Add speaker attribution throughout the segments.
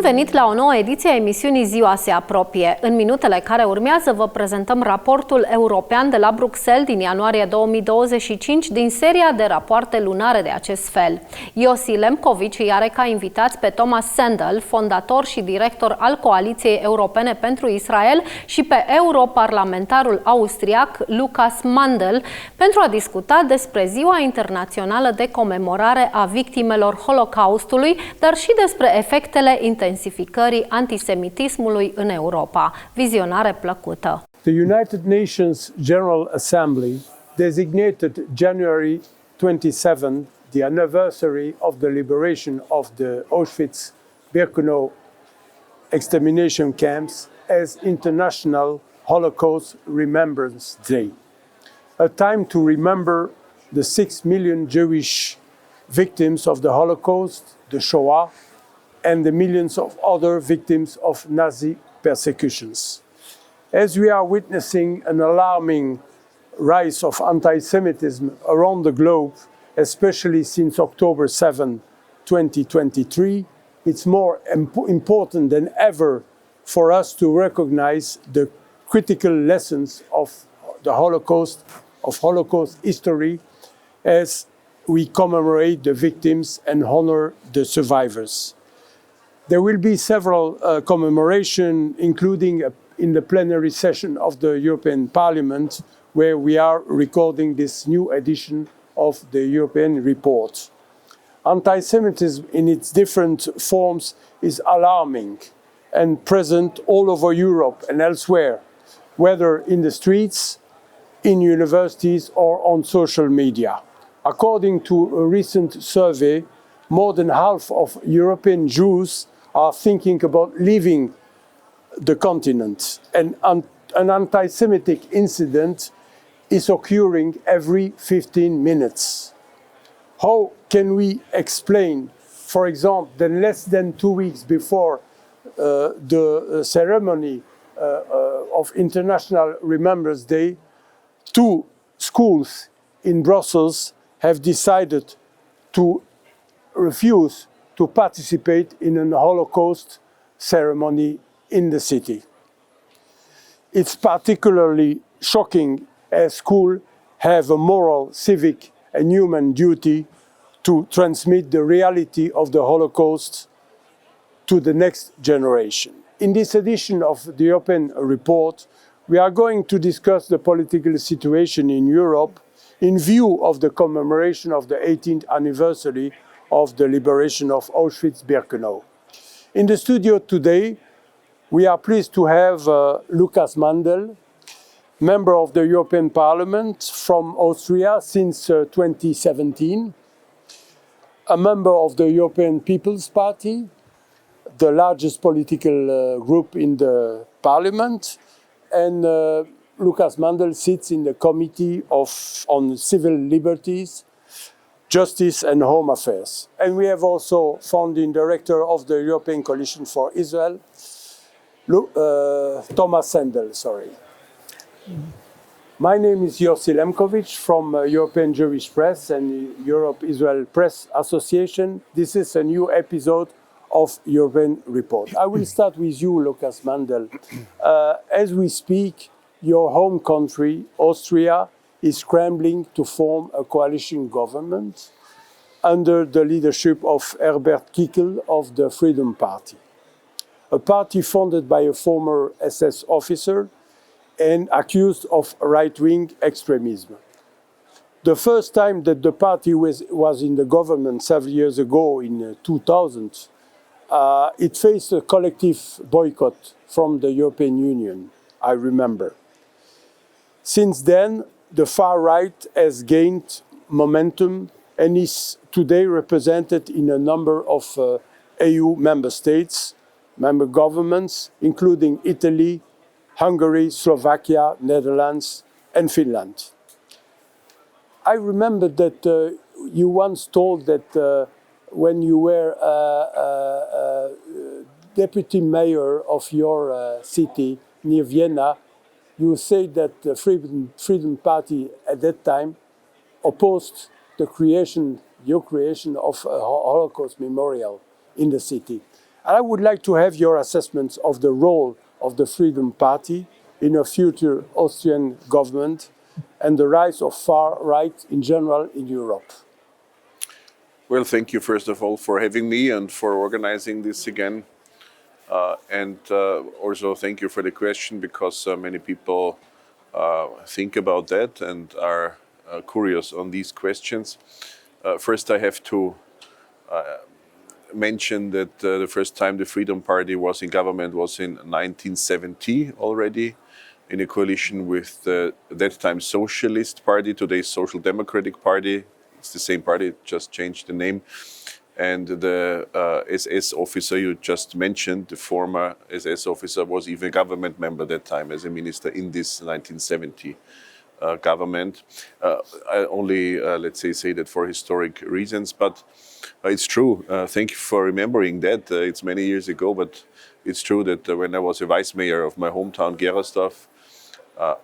Speaker 1: venit la o nouă ediție a emisiunii Ziua se apropie. În minutele care urmează vă prezentăm raportul european de la Bruxelles din ianuarie 2025 din seria de rapoarte lunare de acest fel. Yossi Lempkowitz îi are ca invitați pe Tomas Sandell, fondator și director al Coaliției Europene pentru Israel, și pe europarlamentarul austriac Lukas Mandl pentru a discuta despre Ziua Internațională de Comemorare a Victimelor Holocaustului, dar și despre efectele intensificării antisemitismului în Europa. Vizionare plăcută!
Speaker 2: The United Nations General Assembly designated January 27, the anniversary of the liberation of the Auschwitz-Birkenau extermination camps, as International Holocaust Remembrance Day, a time to remember the 6 million Jewish victims of the Holocaust, the Shoah, and the millions of other victims of Nazi persecutions. As we are witnessing an alarming rise of anti-Semitism around the globe, especially since October 7, 2023, it's more important than ever for us to recognize the critical lessons of the Holocaust history, as we commemorate the victims and honor the survivors. There will be several commemorations, including in the plenary session of the European Parliament, where we are recording this new edition of the European Report. Anti-Semitism in its different forms is alarming and present all over Europe and elsewhere, whether in the streets, in universities, or on social media. According to a recent survey, more than half of European Jews are thinking about leaving the continent, and an anti-Semitic incident is occurring every 15 minutes. How can we explain, for example, that less than 2 weeks before the ceremony of International Remembrance Day, 2 schools in Brussels have decided to refuse to participate in a Holocaust ceremony in the city. It's particularly shocking, as schools have a moral, civic, and human duty to transmit the reality of the Holocaust to the next generation. In this edition of the European Report, we are going to discuss the political situation in Europe in view of the commemoration of the 18th anniversary of the liberation of Auschwitz-Birkenau. In the studio today, we are pleased to have Lukas Mandl, member of the European Parliament from Austria since 2017, a member of the European People's Party, the largest political group in the Parliament, and Lukas Mandl sits in the Committee on Civil Liberties, Justice and Home Affairs. And we have also founding director of the European Coalition for Israel, Tomas Sandell, sorry. My name is Yossi Lempkowitz from European Jewish Press and Europe-Israel Press Association. This is a new episode of European Report. I will start with you, Lukas Mandl. As we speak, your home country, Austria, is scrambling to form a coalition government under the leadership of Herbert Kickl of the Freedom Party, a party founded by a former SS officer and accused of right-wing extremism. The first time that the party was in the government several years ago, in 2000, it faced a collective boycott from the European Union, I remember. Since then, the far right has gained momentum and is today represented in a number of EU member states, member governments, including Italy, Hungary, Slovakia, Netherlands, and Finland. I remember that you once told that when you were deputy mayor of your city near Vienna, you said that the Freedom Party at that time opposed your creation of a Holocaust memorial in the city. And I would like to have your assessments of the role of the Freedom Party in a future Austrian government and the rise of far right in general in Europe.
Speaker 3: Well, thank you first of all for having me and for organizing this again. And also thank you for the question, because many people think about that and are curious on these questions. First, I have to mention that the first time the Freedom Party was in government was in 1970 already, in a coalition with the that time Socialist Party, today's Social Democratic Party. It's the same party, just changed the name. And the SS officer you just mentioned, the former SS officer, was even a government member at that time as a minister in this 1970 government. I only, let's say that for historic reasons, but it's true. Thank you for remembering that. It's many years ago, but it's true that when I was a vice mayor of my hometown, Gerasdorf,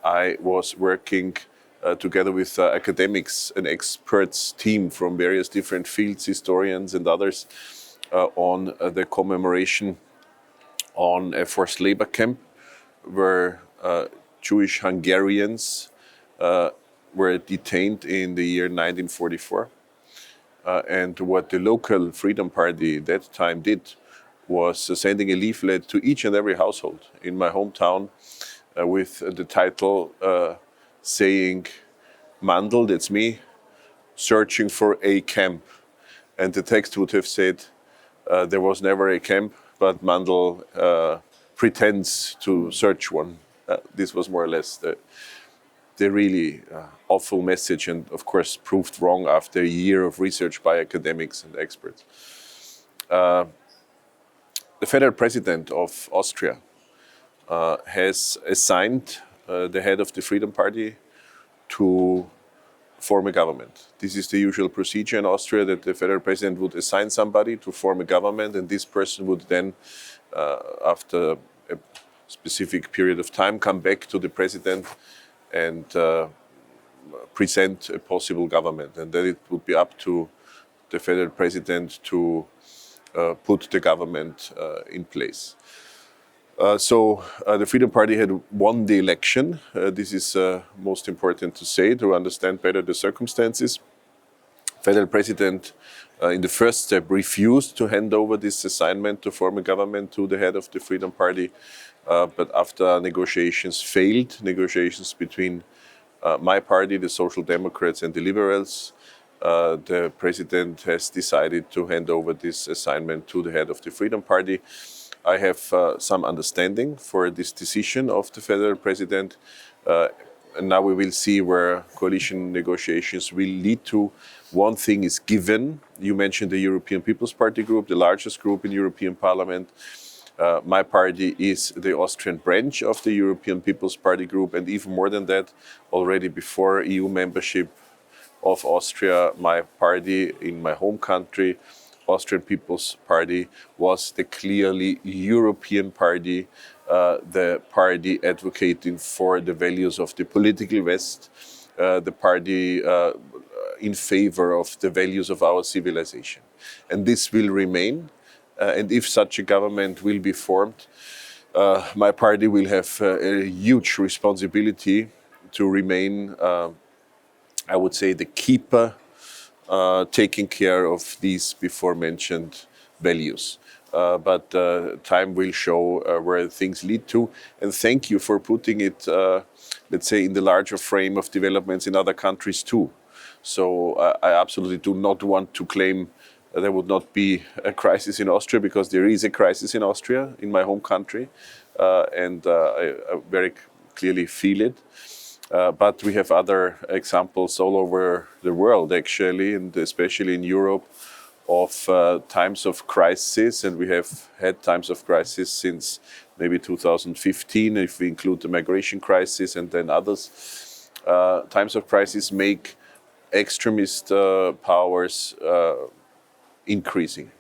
Speaker 3: I was working together with academics, an experts team from various different fields, historians and others, on the commemoration on a forced labor camp where Jewish Hungarians were detained in the year 1944. And what the local Freedom Party at that time did was sending a leaflet to each and every household in my hometown with the title saying, Mandl, that's me, searching for a camp. And the text would have said, there was never a camp, but Mandl pretends to search one. This was more or less the really awful message, and of course proved wrong after a year of research by academics and experts. The federal president of Austria has assigned the head of the Freedom Party to form a government. This is the usual procedure in Austria, that the federal president would assign somebody to form a government, and this person would then, after a specific period of time, come back to the president and present a possible government. And then it would be up to the federal president to put the government in place. So the Freedom Party had won the election. This is most important to say, to understand better the circumstances. Federal President, in the first step, refused to hand over this assignment to form a government to the head of the Freedom Party. But after negotiations failed, negotiations between my party, the Social Democrats and the Liberals, the President has decided to hand over this assignment to the head of the Freedom Party. I have some understanding for this decision of the federal president. And now we will see where coalition negotiations will lead to. One thing is given. You mentioned the European People's Party group, the largest group in European Parliament. My party is the Austrian branch of the European People's Party group, and even more than that, already before EU membership of Austria, my party in my home country, Austrian People's Party, was the clearly European party, the party advocating for the values of the political West, the party in favor of the values of our civilization. And this will remain. And if such a government will be formed, my party will have a huge responsibility to remain, I would say, the keeper, taking care of these before mentioned values. But time will show where things lead to. And thank you for putting it, let's say, in the larger frame of developments in other countries too. So I absolutely do not want to claim there would not be a crisis in Austria, because there is a crisis in Austria, in my home country, and I very clearly feel it. But we have other examples all over the world, actually, and especially in Europe, of times of crisis. And we have had times of crisis since maybe 2015, if we include the migration crisis and then others. Times of crisis make extremist powers increasing.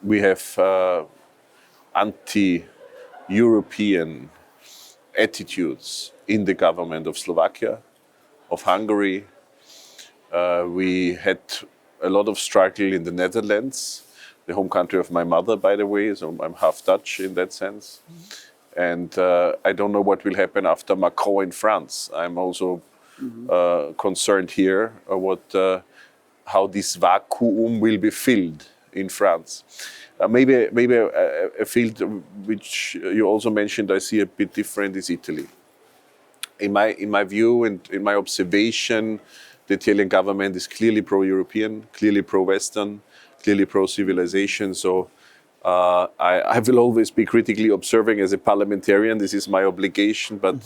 Speaker 3: We have anti-European attitudes in the government of Slovakia, of Hungary. We had a lot of struggle in the Netherlands. the home country of my mother, by the way, so I'm half Dutch in that sense. And I don't know what will happen after Macron in France. I'm also concerned here how this vacuum will be filled in France. Maybe a field which you also mentioned I see a bit different is Italy. In my view and in my observation, the Italian government is clearly pro-European, clearly pro-Western, clearly pro-civilization. So I will always be critically observing as a parliamentarian. This is my obligation, but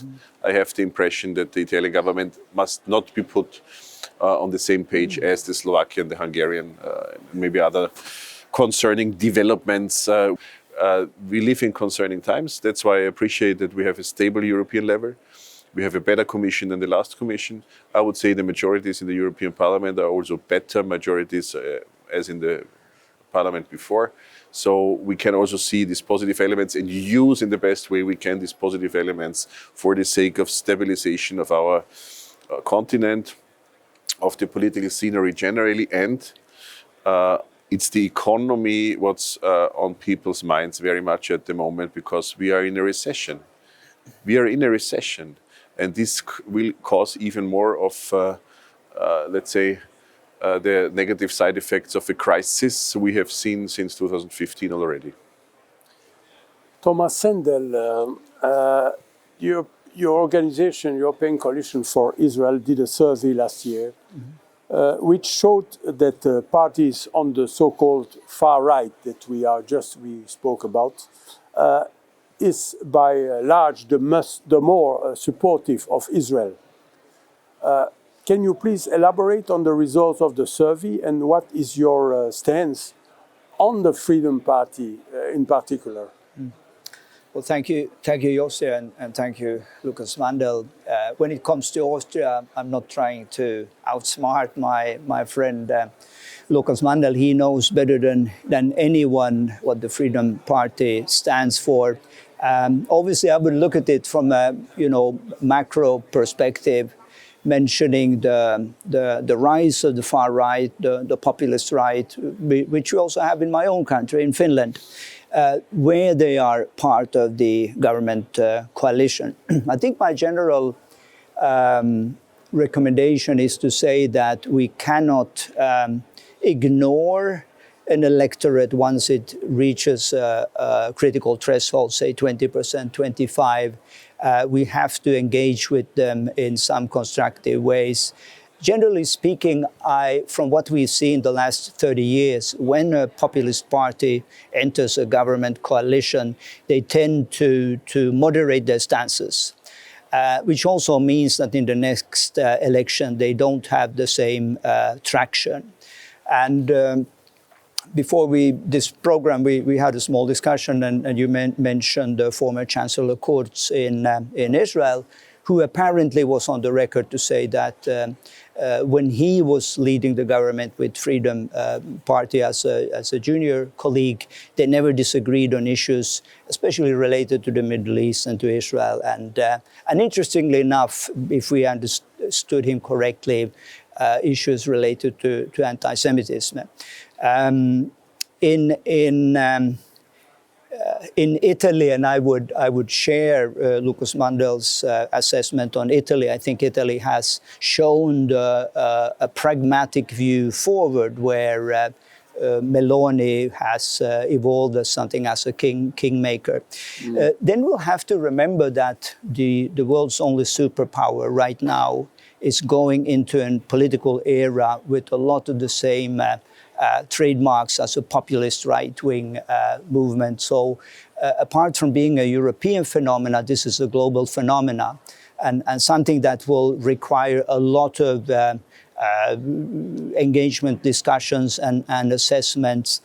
Speaker 3: I have the impression that the Italian government must not be put on the same page as the Slovakian, the Hungarian, maybe other concerning developments. We live in concerning times. That's why I appreciate that we have a stable European level. We have a better commission than the last commission. I would say the majorities in the European Parliament are also better majorities as in the Parliament before. So we can also see these positive elements and use in the best way we can these positive elements for the sake of stabilization of our continent, of the political scenery generally, and it's the economy what's on people's minds very much at the moment, because we are in a recession. We are in a recession, and this will cause even more of, let's say, the negative side effects of a crisis we have seen since 2015 already.
Speaker 2: Tomas Sandell, your organization, European Coalition for Israel, did a survey last year, which showed that parties on the so-called far right that we spoke about is by large the more supportive of Israel. Can you please elaborate on the results of the survey and what is your stance on the Freedom Party in particular?
Speaker 4: Well, thank you, Yossi, and thank you, Lukas Mandl. When it comes to Austria, I'm not trying to outsmart my friend Lukas Mandl. He knows better than anyone what the Freedom Party stands for. Obviously, I would look at it from a macro perspective, mentioning the rise of the far right, the populist right, which we also have in my own country, in Finland. Where they are part of the government coalition. I think my general recommendation is to say that we cannot ignore an electorate once it reaches a critical threshold, say 20%, 25%. We have to engage with them in some constructive ways. Generally speaking, from what we've seen the last 30 years, when a populist party enters a government coalition, they tend to moderate their stances, which also means that in the next election, they don't have the same traction. And before this program, we had a small discussion, and you mentioned the former Chancellor Kurz in Israel, who apparently was on the record to say that when he was leading the government with Freedom Party as a junior colleague, they never disagreed on issues, especially related to the Middle East and to Israel. And interestingly enough, if we understood him correctly, issues related to anti-Semitism. In Italy, and I would share Lukas Mandl's assessment on Italy. I think Italy has shown a pragmatic view forward, where Meloni has evolved as something as a kingmaker. Then we'll have to remember that the world's only superpower right now is going into a political era with a lot of the same trademarks as a populist right-wing movement. So apart from being a European phenomena, this is a global phenomena, and something that will require a lot of engagement, discussions, and assessments.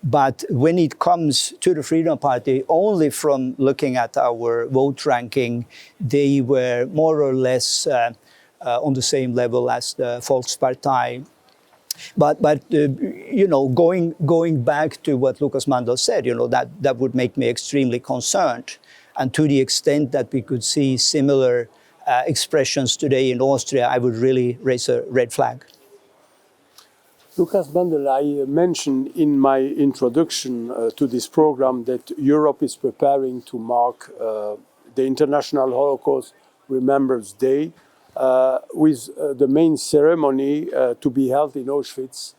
Speaker 4: But when it comes to the Freedom Party, only from looking at our vote ranking, they were more or less on the same level as the Volkspartei. But going back to what Lukas Mandl said, that would make me extremely concerned. And to the extent that we could see similar expressions today in Austria, I would really raise a red flag.
Speaker 2: Lukas Mandl, I mentioned in my introduction to this program that Europe is preparing to mark the International Holocaust Remembrance Day with the main ceremony to be held in Auschwitz,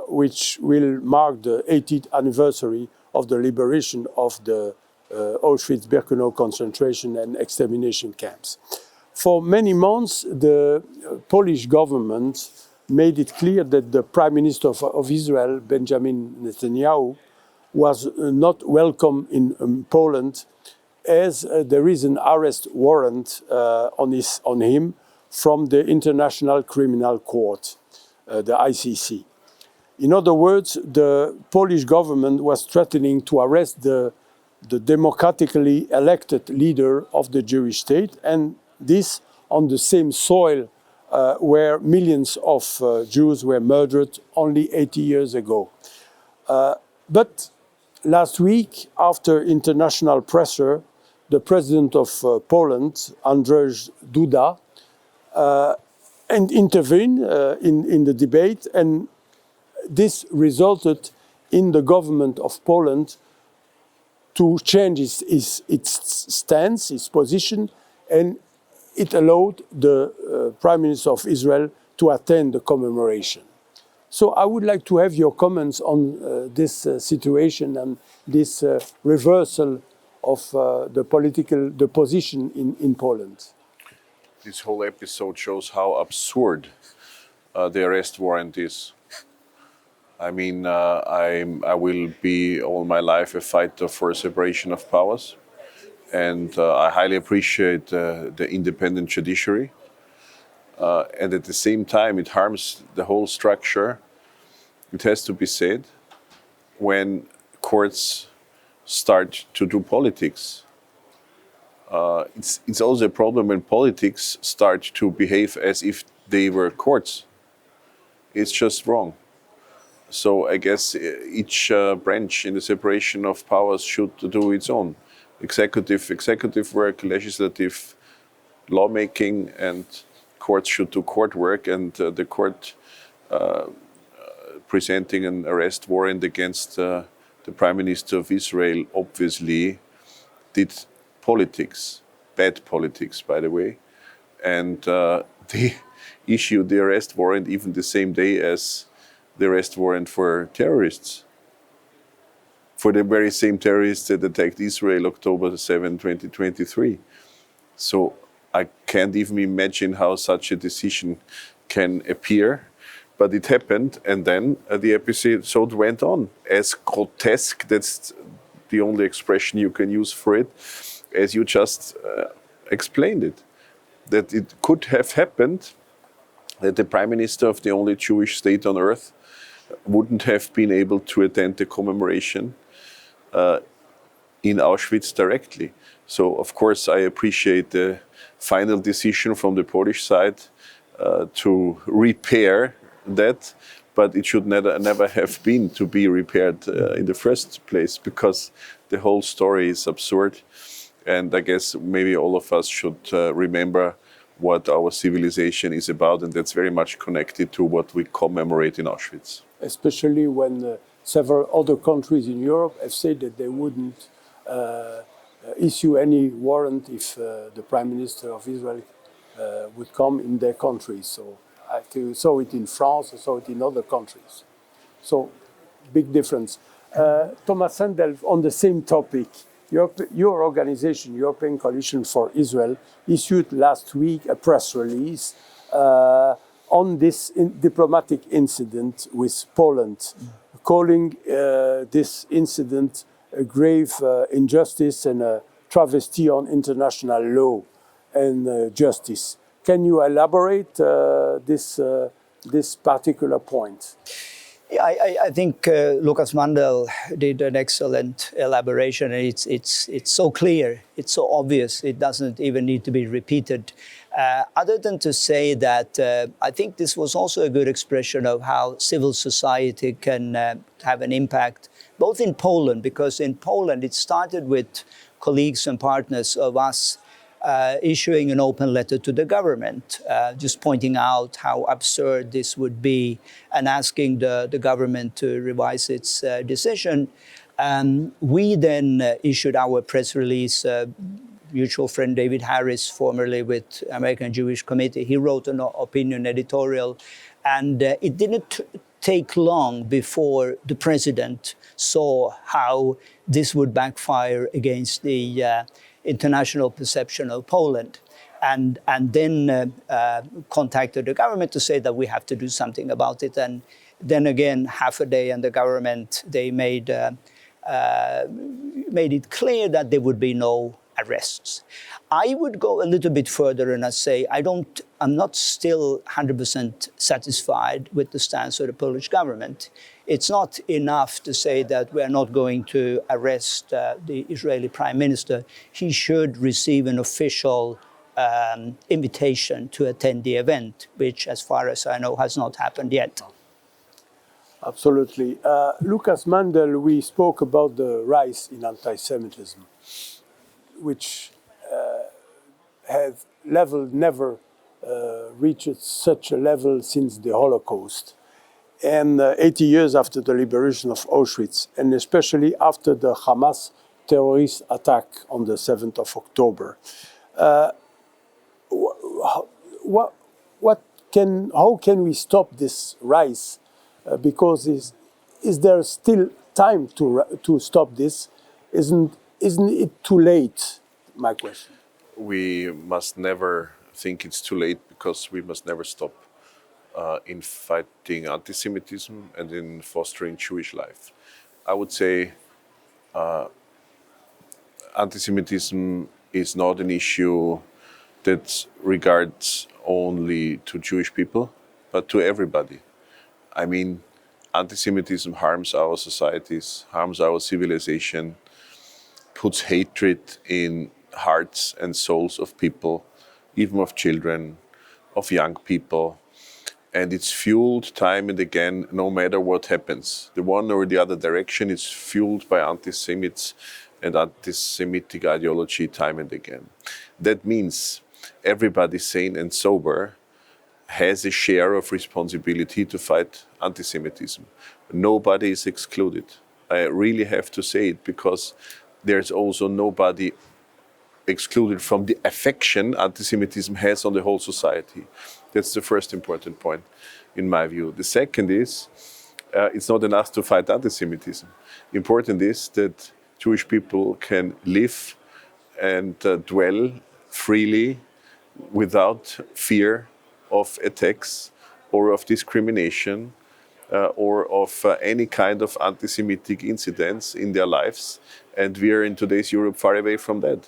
Speaker 2: which will mark the 80th anniversary of the liberation of the Auschwitz-Birkenau concentration and extermination camps. For many months, the Polish government made it clear that the Prime Minister of Israel, Benjamin Netanyahu, was not welcome in Poland, as there is an arrest warrant on him from the International Criminal Court, the ICC. In other words, the Polish government was threatening to arrest the democratically elected leader of the Jewish state, and this on the same soil where millions of Jews were murdered only 80 years ago. But last week, after international pressure, the president of Poland, Andrzej Duda, intervened in the debate, and this resulted in the government of Poland to change its stance, its position, and it allowed the Prime Minister of Israel to attend the commemoration. So I would like to have your comments on this situation and this reversal of the position in Poland.
Speaker 3: This whole episode shows how absurd the arrest warrant is. I mean, I will be all my life a fighter for separation of powers. And I highly appreciate the independent judiciary. And at the same time, it harms the whole structure, it has to be said, when courts start to do politics. It's also a problem when politics start to behave as if they were courts. It's just wrong. So I guess each branch in the separation of powers should do its own. Executive work, legislative lawmaking, and courts should do court work, and the court presenting an arrest warrant against the Prime Minister of Israel obviously did politics, bad politics, by the way, and they issued the arrest warrant even the same day as the arrest warrant for terrorists. For the very same terrorists that attacked Israel October 7, 2023. So I can't even imagine how such a decision can appear, but it happened, and then the episode went on. As grotesque, that's the only expression you can use for it, as you just explained it. That it could have happened that the Prime Minister of the only Jewish state on earth wouldn't have been able to attend the commemoration in Auschwitz directly. So, of course, I appreciate the final decision from the Polish side to repair that, but it should never have been to be repaired in the first place, because the whole story is absurd. And I guess maybe all of us should remember what our civilization is about, and that's very much connected to what we commemorate in Auschwitz.
Speaker 2: Especially when several other countries in Europe have said that they wouldn't issue any warrant if the Prime Minister of Israel would come in their country. So I saw it in France, I saw it in other countries. So big difference. Tomas Sandell, on the same topic, your organization, European Coalition for Israel, issued last week a press release on this diplomatic incident with Poland, calling this incident a grave injustice and a travesty on international law and justice. Can you elaborate this particular point?
Speaker 4: Yeah, I think Lukas Mandl did an excellent elaboration. It's so clear, it's so obvious, it doesn't even need to be repeated. Other than to say that I think this was also a good expression of how civil society can have an impact, both in Poland, because in Poland it started with colleagues and partners of us issuing an open letter to the government, just pointing out how absurd this would be and asking the government to revise its decision. We then issued our press release. Mutual friend David Harris, formerly with American Jewish Committee, he wrote an opinion editorial, and it didn't take long before the president saw how this would backfire against the international perception of Poland, and then contacted the government to say that we have to do something about it. And then again, half a day, and the government, they made it clear that there would be no arrests. I would go a little bit further and I say I'm not still 100% satisfied with the stance of the Polish government. It's not enough to say that we are not going to arrest the Israeli Prime Minister. He should receive an official invitation to attend the event, which, as far as I know, has not happened yet.
Speaker 2: Absolutely. Lukas Mandl, we spoke about the rise in anti-Semitism, which have never reached such a level since the Holocaust, and 80 years after the liberation of Auschwitz, and especially after the Hamas terrorist attack on the 7th of October. How can we stop this rise? Because is there still time to stop this? Isn't it too late? My question.
Speaker 3: We must never think it's too late, because we must never stop in fighting anti-Semitism and in fostering Jewish life. I would say anti-Semitism is not an issue that regards only to Jewish people, but to everybody. I mean, anti-Semitism harms our societies, harms our civilization, puts hatred in hearts and souls of people, even of children, of young people. And it's fueled time and again, no matter what happens. The one or the other direction is fueled by anti-Semites and anti-Semitic ideology time and again. That means everybody sane and sober has a share of responsibility to fight anti-Semitism. Nobody is excluded. I really have to say it, because there's also nobody excluded from the affection anti-Semitism has on the whole society. That's the first important point, in my view. The second is, it's not enough to fight anti-Semitism. Important is that Jewish people can live and dwell freely without fear of attacks or of discrimination or of any kind of anti-Semitic incidents in their lives. And we are in today's Europe far away from that.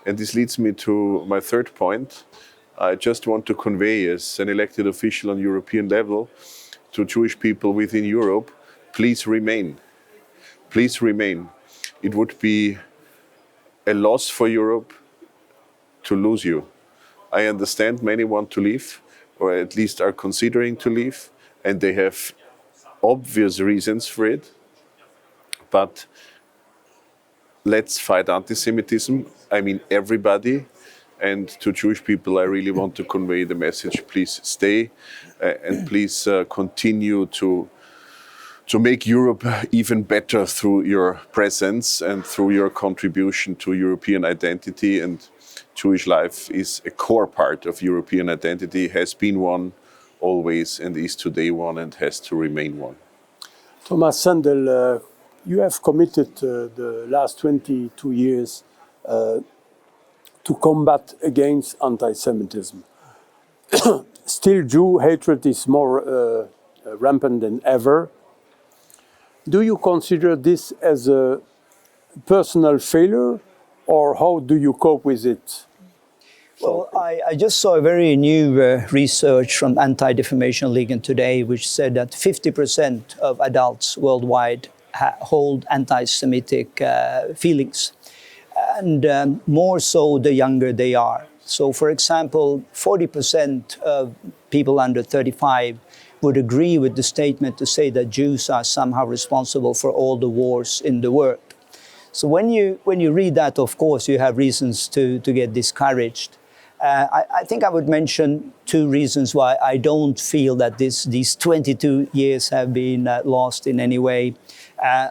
Speaker 3: And this leads me to my third point. I just want to convey, as an elected official on European level, to Jewish people within Europe, please remain. Please remain. It would be a loss for Europe to lose you. I understand many want to leave, or at least are considering to leave, and they have obvious reasons for it. But let's fight anti-Semitism. I mean, everybody. And to Jewish people, I really want to convey the message: please stay and please continue to make Europe even better through your presence and through your contribution to European identity. And Jewish life is a core part of European identity, has been one always, and is today one, and has to remain one.
Speaker 2: Tomas Sandell, you have committed the last 22 years to combat against anti-Semitism. Still, Jew hatred is more rampant than ever. Do you consider this as a personal failure, or how do you cope with it?
Speaker 4: Well, I just saw a very new research from Anti-Defamation League in Today, which said that 50% of adults worldwide hold anti-Semitic feelings, and more so the younger they are. So, for example, 40% of people under 35 would agree with the statement to say that Jews are somehow responsible for all the wars in the world. So when you read that, of course, you have reasons to get discouraged. I think I would mention two reasons why I don't feel that these 22 years have been lost in any way.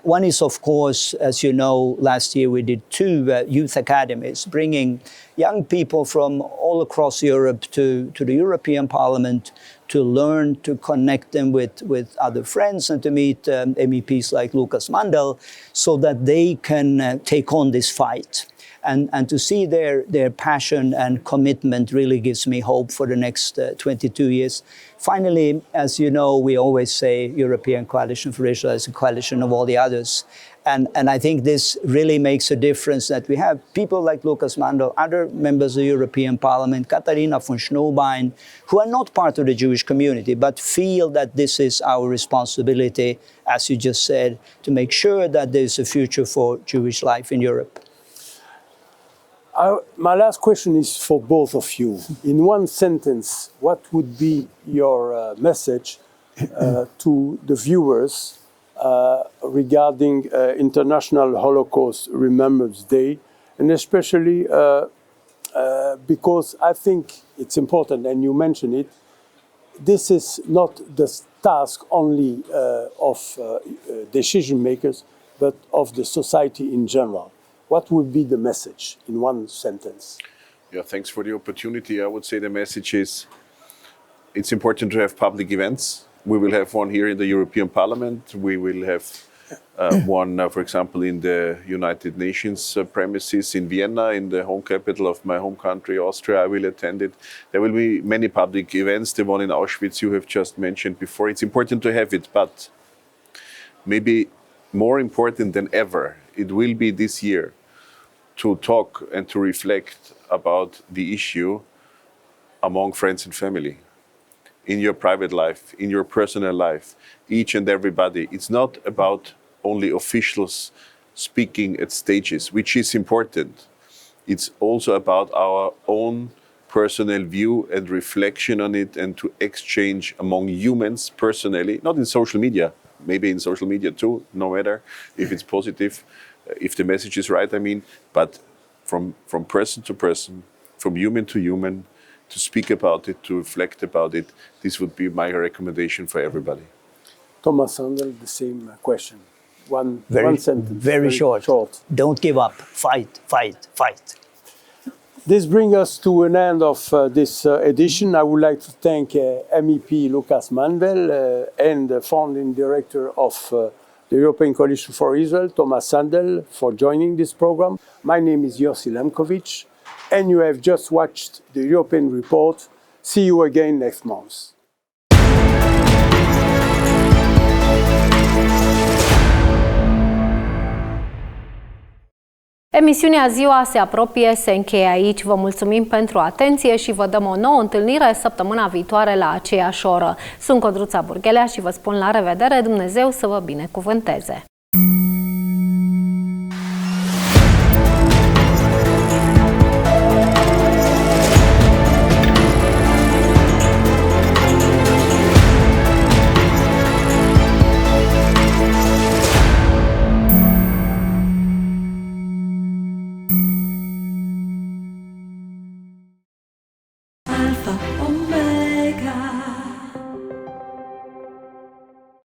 Speaker 4: One is, of course, as you know, last year we did 2 youth academies, bringing young people from all across Europe to the European Parliament to learn, to connect them with other friends and to meet MEPs like Lukas Mandl so that they can take on this fight. And to see their passion and commitment really gives me hope for the next 22 years. Finally, as you know, we always say European Coalition for Israel is a coalition of all the others. And I think this really makes a difference that we have people like Lukas Mandl, other members of the European Parliament, Katharina von Schnobbein, who are not part of the Jewish community, but feel that this is our responsibility, as you just said, to make sure that there's a future for Jewish life in Europe.
Speaker 2: My last question is for both of you. In one sentence, what would be your message to the viewers regarding International Holocaust Remembrance Day, and especially because I think it's important, and you mentioned it, this is not the task only of decision makers, but of the society in general. What would be the message in one sentence?
Speaker 3: Yeah, thanks for the opportunity. I would say the message is it's important to have public events. We will have one here in the European Parliament. We will have one, for example, in the United Nations premises in Vienna, in the home capital of my home country, Austria. I will attend it. There will be many public events. The one in Auschwitz you have just mentioned before. It's important to have it, but maybe more important than ever, it will be this year to talk and to reflect about the issue among friends and family, in your private life, in your personal life, each and everybody. It's not about only officials speaking at stages, which is important. It's also about our own personal view and reflection on it, and to exchange among humans personally, not in social media, maybe in social media too, no matter if it's positive, if the message is right, I mean, but from person to person, from human to human, to speak about it, to reflect about it, this would be my recommendation for everybody.
Speaker 2: Tomas Sandell, the same question. One sentence.
Speaker 4: Very short. Don't give up. Fight, fight, fight.
Speaker 2: This brings us to an end of this edition. I would like to thank MEP Lukas Mandl and the founding director of the European Coalition for Israel, Tomas Sandell, for joining this program. My name is Yossi Lempkowitz, and you have just watched the European Report. See you again next month.
Speaker 1: Emisiunea Ziua se apropie, se încheie aici. Vă mulțumim pentru atenție și vă dăm o nouă întâlnire săptămâna viitoare la aceeași oră. Sunt Codruța Burghelea și vă spun la revedere. Dumnezeu să vă binecuvânteze!